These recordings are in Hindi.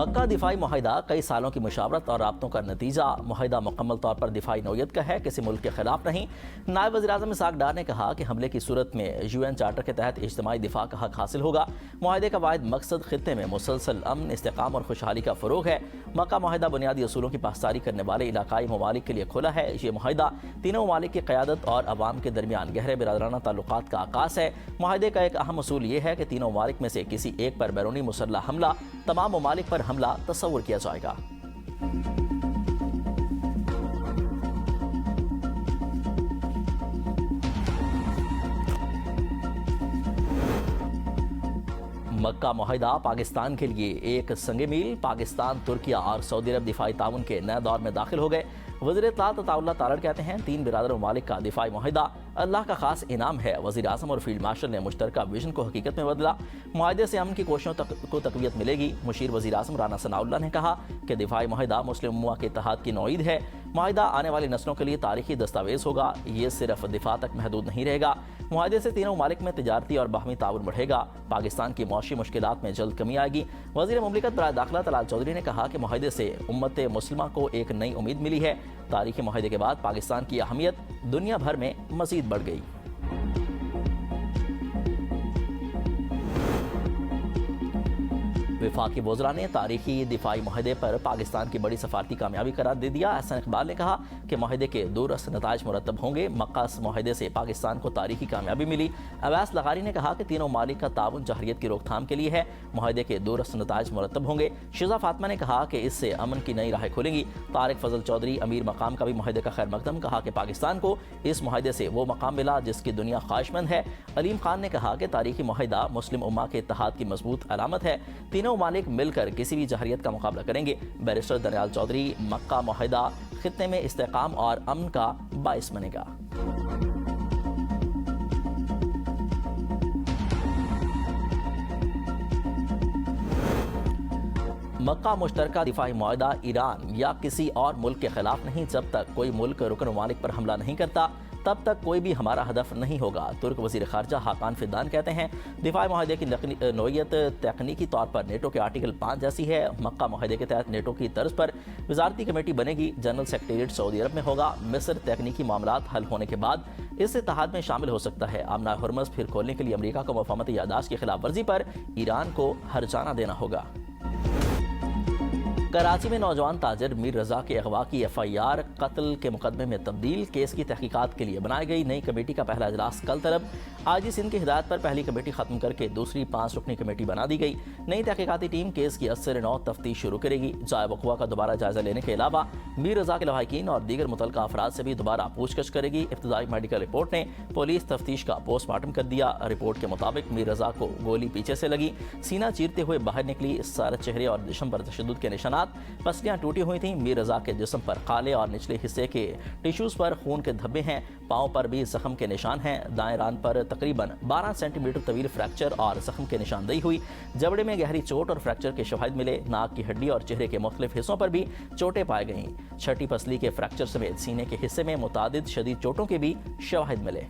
मक्का दिफाई मुआहिदा कई सालों की मुशावरत और राब्तों का नतीजा। मुआहिदा मुकम्मल तौर पर दिफाई नौयत का है, किसी मुल्क के खिलाफ नहीं। नायब वज़ीर-ए-आज़म इसहाक डार ने कहा कि हमले की सूरत में UN चार्टर के तहत इज्तिमाई दिफा का हक हासिल होगा। मुआहिदे का वाहिद मकसद खित्ते में मुसलसल अमन, इस्तेकाम और खुशहाली का फ़रोग़ है। मक्का मुआहिदा बुनियादी असूलों की पासदारी करने वाले इलाकाई ममालिक के लिए खुला है। ये मुआहिदा तीनों ममालिक की क़यादत और अवाम के दरमियान गहरे बिरादराना ताल्लुकात का आकाश है। मुआहिदे का एक अहम असूल ये है कि तीनों ममालिक में से किसी एक पर बैरूनी मुसल्लह हमला, तमाम ममालिक पर हमला तस्वुर किया जाएगा। मक्का मुआहिदा पाकिस्तान के लिए एक संगे मील। पाकिस्तान, तुर्किया और सऊदी अरब दिफाई ताउन के नए दौर में दाखिल हो गए। वज़ीर इत्तलात अताउल्लाह तारड़ कहते हैं, तीन बिरादर ममालिक का दिफाई मुआहिदा अल्लाह का खास इनाम है। वज़ीर आज़म और फील्ड मार्शल ने मुश्तरका विजन को हकीकत में बदला। मुआहिदे से अमन की कोशिशों को तक़वियत मिलेगी। मुशीर वज़ीर आज़म राना सनाउल्लाह ने कहा कि दिफाई मुआहिदा मुस्लिम उम्मा के इत्तेहाद की नौईद है। मुआहिदा आने वाली नस्लों के लिए तारीखी दस्तावेज़ होगा। ये सिर्फ दिफा तक महदूद नहीं रहेगा। मुआहिदे से तीनों ममालिक में तिजारती और बाहमी ताउन बढ़ेगा। पाकिस्तान की मौशी मुश्किलात में जल्द कमी आएगी। वज़ीर मुमलिकत बराए दाखिला तलाल चौधरी ने कहा कि मुआहिदे से उम्मत मुस्लिमा को एक नई उम्मीद मिली है। तारीखी मुआहिदे के बाद पाकिस्तान की अहमियत दुनिया भर में मज़ीद बढ़ गई। वफाकी वज़रा ने तारीखी दिफाई मुआहिदे पर पाकिस्तान की बड़ी सफारती कामयाबी करार दे दिया। एहसन इकबाल ने कहा कि मुआहिदे के दूरस्त नताइज मुरतब होंगे। मक्का मुआहिदे से पाकिस्तान को तारीखी कामयाबी मिली। अवैस लगारी ने कहा कि तीनों मालिक का ताउन जहरियत की रोकथाम के लिए है। मुआहिदे के दूरस्त नताइज मुरतब होंगे। शिजा फातिमा ने कहा कि इससे अमन की नई राहें खुलेंगी। तारिक फजल चौधरी अमीर मकाम का भी मुआहिदे का खैर मकदम, कहा कि पाकिस्तान को इस मुआहिदे से वो मकाम मिला जिसकी दुनिया ख्वाहिशमंद है। अलीम खान ने कहा कि तारीखी मुआहिदा मुस्लिम उम्मा के इत्तेहाद की मजबूत अलामत है। तीनों मालिक मिलकर किसी भी जहरियत का मुकाबला करेंगे। बैरिस्टर दनियाल चौधरी, मक्का मुआहिदा खित्ते में इस्तेकाम और अमन का बाइस बनेगा। मक्का मुश्तरका दिफाई मुआहिदा ईरान या किसी और मुल्क के खिलाफ नहीं। जब तक कोई मुल्क रुकन ममालिक पर हमला नहीं करता तब तक कोई भी हमारा हदफ नहीं होगा। तुर्क वज़ीर ख़ारजा हाकान फिदान कहते हैं, दिफाई मुआहिदे की नौयत तकनीकी तौर पर नेटो के आर्टिकल 5 जैसी है। मक्का मुआहिदे के तहत नेटो की तर्ज पर वजारती कमेटी बनेगी। जनरल सेक्रेटेरिएट सऊदी अरब में होगा। मिस्र तकनीकी मामलात हल होने के बाद इस इत्तेहाद में शामिल हो सकता है। आमना हुर्मज़ फिर खोलने के लिए अमरीका को मफाहमती यादाश्त की खिलाफ वर्जी पर ईरान को हर्जाना देना होगा। कराची में नौजवान ताजिर मीर रजा के अगवा की FIR कत्ल के मुकदमे में तब्दील। केस की तहकीकात के लिए बनाई गई नई कमेटी का पहला इजलास कल तलब। IG सिंध की हिदायत पर पहली कमेटी खत्म करके दूसरी 5 रुकनी कमेटी बना दी गई। नई तहकीकाती टीम केस की 80 तफ्तीश शुरू करेगी। जाए वक़ुआ का दोबारा जायजा लेने के अलावा मीर रजा के लवाहिकीन और दीगर मुतल्लिका अफराद से भी दोबारा पूछगछ करेगी। इब्तदाई मेडिकल रिपोर्ट ने पुलिस तफ्तीश का पोस्टमार्टम कर दिया। रिपोर्ट के मुताबिक मीर रजा को गोली पीछे से लगी, सीना चीरते हुए बाहर निकली। सर, चेहरे और जिस्म पर तशद्दुद के निशानात, पसलियां टूटी हुई थीं। मीर रजा के जिस्म पर काले और निचले हिस्से के टिश्यूज पर खून के धब्बे हैं। पाँव पर भी जख्म के निशान हैं। दाएं रान पर तकरीबन 12 सेंटीमीटर तवील फ्रैक्चर और जख्म के निशानदेही हुई। जबड़े में गहरी चोट और फ्रैक्चर के शवाहिद मिले। नाक की हड्डी और चेहरे के मुख्तलिफ हिस्सों पर भी चोटें पाई गईं। छठी पसली के फ्रैक्चर समेत सीने के हिस्से में मुतादिद शदीद चोटों के भी शवाहिद मिले।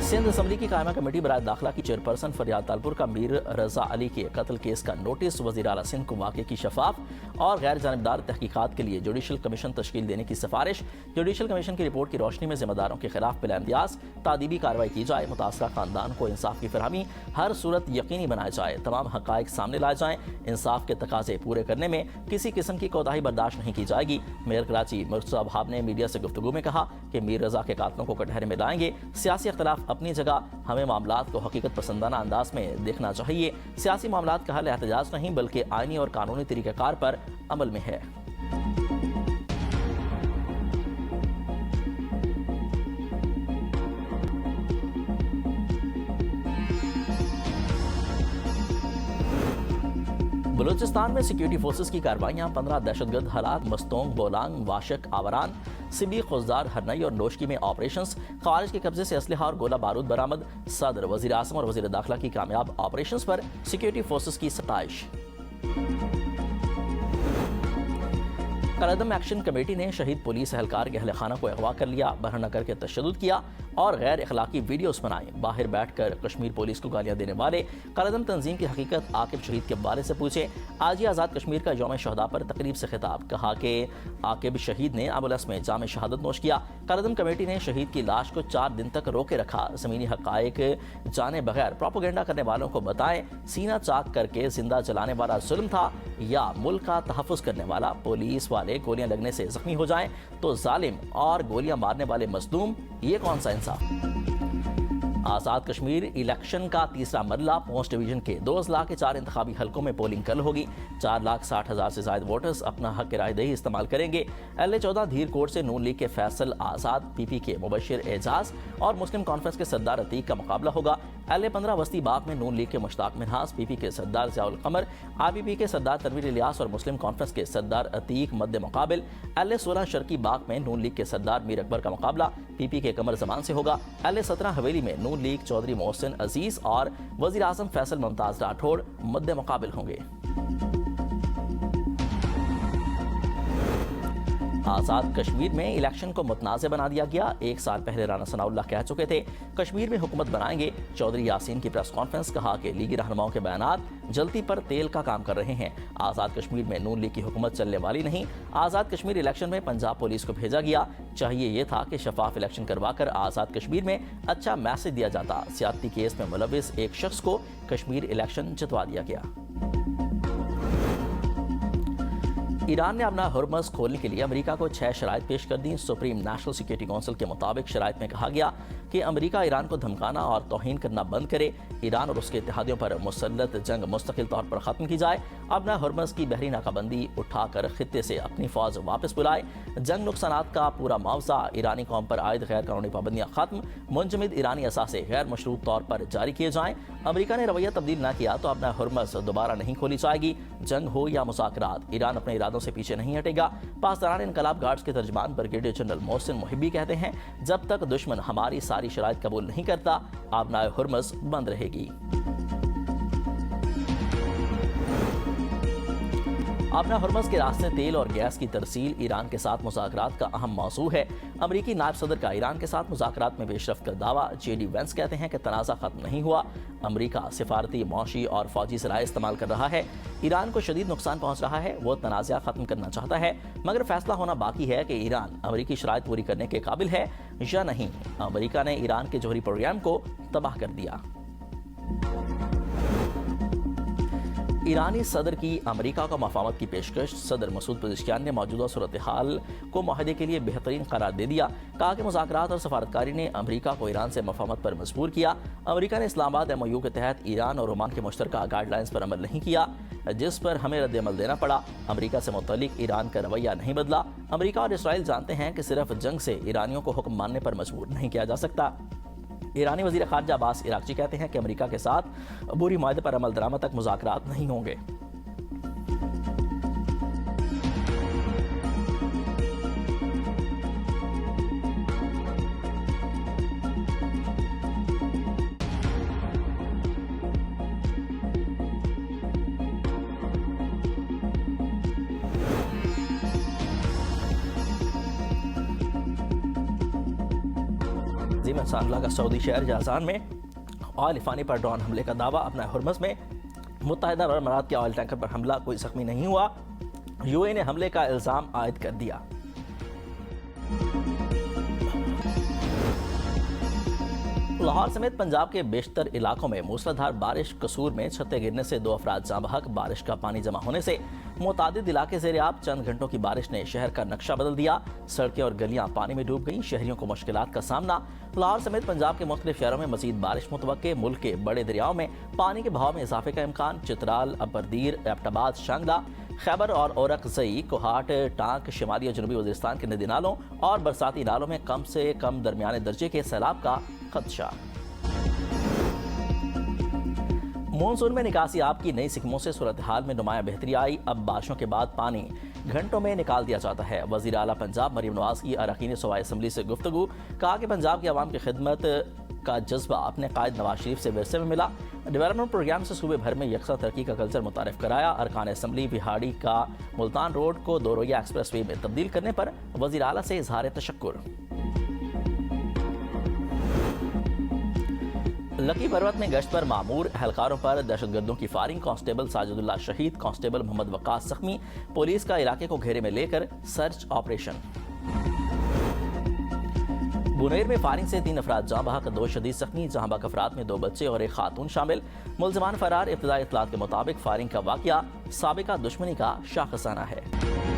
सिंध असम्बली की कायमा कमेटी बराए दाखिला की चेयरपर्सन फरियाद तालपुर का मीर रजा अली के कत्ल केस का नोटिस। वज़ीर आला सिंध को वाक़े की शफाफ और गैर जानिबदार तहकीकात के लिए जुडिशल कमीशन तश्कील देने की सिफारिश। जुडिशल कमीशन की रिपोर्ट की रोशनी में जिम्मेदारों के खिलाफ बिला इम्तियाज तादीबी कार्रवाई की जाए। मुतासरा खानदान को इंसाफ की फरहमी हर सूरत यकीनी बनाई जाए। तमाम हक़ाइक़ सामने लाए जाएँ। इंसाफ के तकाजे पूरे करने में किसी किस्म की कोताही बर्दाश्त नहीं की जाएगी। मेयर कराची मुर्तज़ा वहाब ने मीडिया से गुफ्तगू में कहा कि मीर रजा के कातलों को कटहरे में लाएंगे। सियासी अख्तिलाफ अपनी जगह, हमें मामलात को हकीकत पसंदाना अंदाज में देखना चाहिए। सियासी मामलात का हल एहतजाज नहीं बल्कि आईनी और कानूनी तरीक़ाकार पर अमल में है। बलूचिस्तान में सिक्योरिटी फोर्सेस की कार्रवाइयाँ। 15 दहशतगर्द हलाक। मस्तोंग, बोलांग, वाशक, आवरान, सिबी, खुजदार, हरनई और नोशकी में ऑपरेशंस। खारिज के कब्जे से असलहा और गोला बारूद बरामद। सदर, वज़ीर आज़म और वज़ीर दाखिला की कामयाब ऑपरेशंस पर सिक्योरिटी फोर्सेस की सताइश। कलअदम एक्शन कमेटी ने शहीद पुलिस एहलकार के अहल खाना को अगवा कर लिया, बरहना करके तशद्दुद किया। और गैर अखलाकी वीडियोस बनाए। बाहर बैठकर कश्मीर पुलिस को गालियां देने वाले कालेदम तंजीम की हकीकत आकिब शहीद के बारे से पूछे। आज ही आज़ाद कश्मीर का यौम शहदा पर तकरीब से खिताब, कहा कि आकिब शहीद ने एम्बुलेंस में जाम शहादत नोश किया। कालेदम कमेटी ने शहीद की लाश को 4 दिन तक रोके रखा। ज़मीनी हक़ाइक़ जाने बगैर प्रोपेगेंडा करने वालों को बताएं, सीना चाक करके जिंदा जलाने वाला जुल्म था या मुल्क का तहफ़्फ़ुज़ करने वाला। पुलिस वाले गोलियां लगने से जख्मी हो जाएं तो जालिम और गोलियां मारने वाले मजलूम, ये कौन सा इंसाफ। आज़ाद कश्मीर इलेक्शन का तीसरा मरला पोस्ट डिवीजन के 2 अजला के 4 इंतखाबी हलकों में पोलिंग कल होगी। 4,60,000 से ज़ायद वोटर्स अपना हक राय दही इस्तेमाल करेंगे। LA-14 धीर कोट से नून लीग के फैसल आज़ाद, PP के मुबशिर एजाज और मुस्लिम कॉन्फ्रेंस के सरदार अतीक का मुकाबला होगा। LA-15 वस्ती बाग में नून लीग के मुश्ताक मिनहास, PP के सरदार ज़ियाउल क़मर, IPP के सरदार तनवीर इलियास और मुस्लिम कॉन्फ्रेंस के सरदार अतीक मद्दे मुकाबिल। LA-16 शर्की बाग में नून लीग के सरदार मीर अकबर का मुकाबला PP के कमर जमान से होगा। LA-17 हवेली में नून लीग चौधरी मोहसिन अजीज और वजीर आजम फैसल मुमताज राठौड़ मद्दे मुकाबिल होंगे। आज़ाद कश्मीर में इलेक्शन को मुतनाज़ बना दिया गया। 1 साल पहले राना सनाउल्लाह कह चुके थे कश्मीर में हुकूमत बनाएंगे। चौधरी यासीन की प्रेस कॉन्फ्रेंस, कहा कि लीगी रहनुमाओं के बयानात जल्दी पर तेल का काम कर रहे हैं। आज़ाद कश्मीर में नून लीग की हुकूमत चलने वाली नहीं। आज़ाद कश्मीर इलेक्शन में पंजाब पुलिस को भेजा गया। चाहिए ये था कि शफाफ इलेक्शन करवाकर आज़ाद कश्मीर में अच्छा मैसेज दिया जाता। सियासी केस में मुलविस एक शख्स को कश्मीर इलेक्शन जितवा दिया गया। ईरान ने अपना हुर्मज़ खोलने के लिए अमेरिका को 6 शराइत पेश कर दी। सुप्रीम नेशनल सिक्योरिटी काउंसिल के मुताबिक शराइत में कहा गया कि अमेरिका ईरान को धमकाना और तौहीन करना बंद करे। ईरान और उसके इत्तेहादियों पर मुसल्लत जंग मुस्तकिल तौर पर ख़त्म की जाए। अपना हुर्मज़ की बहरी नाकाबंदी उठाकर खित्ते से अपनी फ़ौज वापस बुलाए। जंग नुकसानात का पूरा मुआवजा, ईरानी कौम पर आयद गैर कानूनी पाबंदियाँ ख़त्म, मुंजमद ईरानी असासे गैर मशरूत तौर पर जारी किए जाएँ। अमेरिका ने रवैया तब्दील न किया तो अपना हुर्मज़ दोबारा नहीं खोली जाएगी। जंग हो या मुज़ाकरात, ईरान अपने इरादों से पीछे नहीं हटेगा। पासदारान इनकलाब गार्ड्स के तर्जमान ब्रिगेडियर जनरल मोहसिन मुहिब्बी कहते हैं, जब तक दुश्मन हमारी सारी शराइत कबूल नहीं करता, आबनाए हुर्मज़ बंद रहेगी। अपना हुर्मज़ के रास्ते तेल और गैस की तरसील ईरान के साथ मुज़ाकरात का अहम मौजू है। अमरीकी नायब सदर का ईरान के साथ मुज़ाकरात में पेशरफ्त का दावा। JD वेंस कहते हैं कि तनाज़ा ख़त्म नहीं हुआ। अमरीका सिफारती, मौशी और फौजी ज़राए इस्तेमाल कर रहा है। ईरान को शदीद नुकसान पहुँच रहा है। वो तनाज़ा ख़त्म करना चाहता है, मगर फैसला होना बाकी है कि ईरान अमरीकी शराइत पूरी करने के काबिल है या नहीं। अमरीका ने ईरान के जौहरी प्रोग्राम को तबाह कर दिया। ईरानी सदर की अमेरिका को मफावत की पेशकश। सदर मसूद पेज़ेश्कियान ने मौजूदा सूरत हाल को माहदे के लिए बेहतरीन करार दे दिया। कहा कि मुज़ाकरात और सफारतकारी ने अमेरिका को ईरान से मफावत पर मजबूर किया। अमेरिका ने इस्लामाबाद MOU के तहत ईरान और ओमान के मुश्तरका गाइडलाइंस पर अमल नहीं किया, जिस पर हमें रद्द-ए-अमल देना पड़ा। अमेरिका से मुतल्लिक ईरान का रवैया नहीं बदला। अमेरिका और इसराइल जानते हैं कि सिर्फ जंग से ईरानियों को हुक्म मानने पर मजबूर नहीं किया जा सकता। ईरानी वज़ीर ख़ारजा अब्बास इराक़ची कहते हैं कि अमेरिका के साथ अबूरी माहदे पर अमल दरामद तक मुज़ाकरात नहीं होंगे। सानला का सऊदी शहर जाज़ान में ऑयल रिफाइनरी पर ड्रोन हमले का दावा। अपना हुर्मज़ में मुत्तहिदा अरब अमारात के ऑयल टैंकर पर हमला, कोई ज़ख्मी नहीं हुआ। UAE ने हमले का इल्ज़ाम आयद कर दिया। लाहौर समेत पंजाब के बेशतर इलाकों में मूसलाधार बारिश, कसूर में छतें गिरने से 2 अफराद जाँ बहक। बारिश का पानी जमा होने से मुतादिद इलाके ज़ेर-ए-आब। चंद घंटों की बारिश ने शहर का नक्शा बदल दिया। सड़कें और गलियां पानी में डूब गईं। शहरियों को मुश्किलात का सामना। लाहौर समेत पंजाब के मुख्तलिफ शहरों में मजीद बारिश मुतवक्के। मुल्क के बड़े दरियाओं में पानी के बहाव में इजाफे का इम्कान। चित्राल, अबरदीर, एबटाबाद, शांगला, खैबर और औरकज़ई, कोहाट, टांक, शिमाली और जनूबी वज़ीरिस्तान के नदी नालों और बरसाती नालों में कम से कम दरमियाने दर्जे के सैलाब का खदशा। मानसून में निकासी आब की नई सिकमों से सूरत हाल में नुमाया बेहतरी आई। अब बारिशों के बाद पानी घंटों में निकाल दिया जाता है। वज़ीर आला पंजाब मरीम नवाज की अरकान सूबाई असम्बली से गुफ्तगू। कहा कि पंजाब की आवाम की खिदमत का जज्बा अपने कायद नवाज शरीफ से विरसे में मिला। डेवलपमेंट प्रोग्राम से सूबे भर में यकसा तरक्की का कल्चर मुतारिफ कराया। अरकान असम्बली बिहाड़ी का मुल्तान रोड को 2 रोइया एक्सप्रेस वे में तब्दील करने पर वज़ीर आला से इजहार तशक्कुर। लकी पर्वत में गश्त पर मामूर एहलकारों पर दहशतगर्दों की फायरिंग। कांस्टेबल साजिदुल्लाह शहीद, कांस्टेबल मोहम्मद वक्कास जख्मी। पुलिस का इलाके को घेरे में लेकर सर्च ऑपरेशन। बुनेर में फायरिंग से 3 अफराद जाँ बहक, 2 शदीद जख्मी। जहाँ बहक अफराद में 2 बच्चे और 1 खातून शामिल। मुल्ज़िमान फरार। इब्तदाई इत्तलात के मुताबिक फायरिंग का वाक़या साबिका दुश्मनी का शाखसाना है।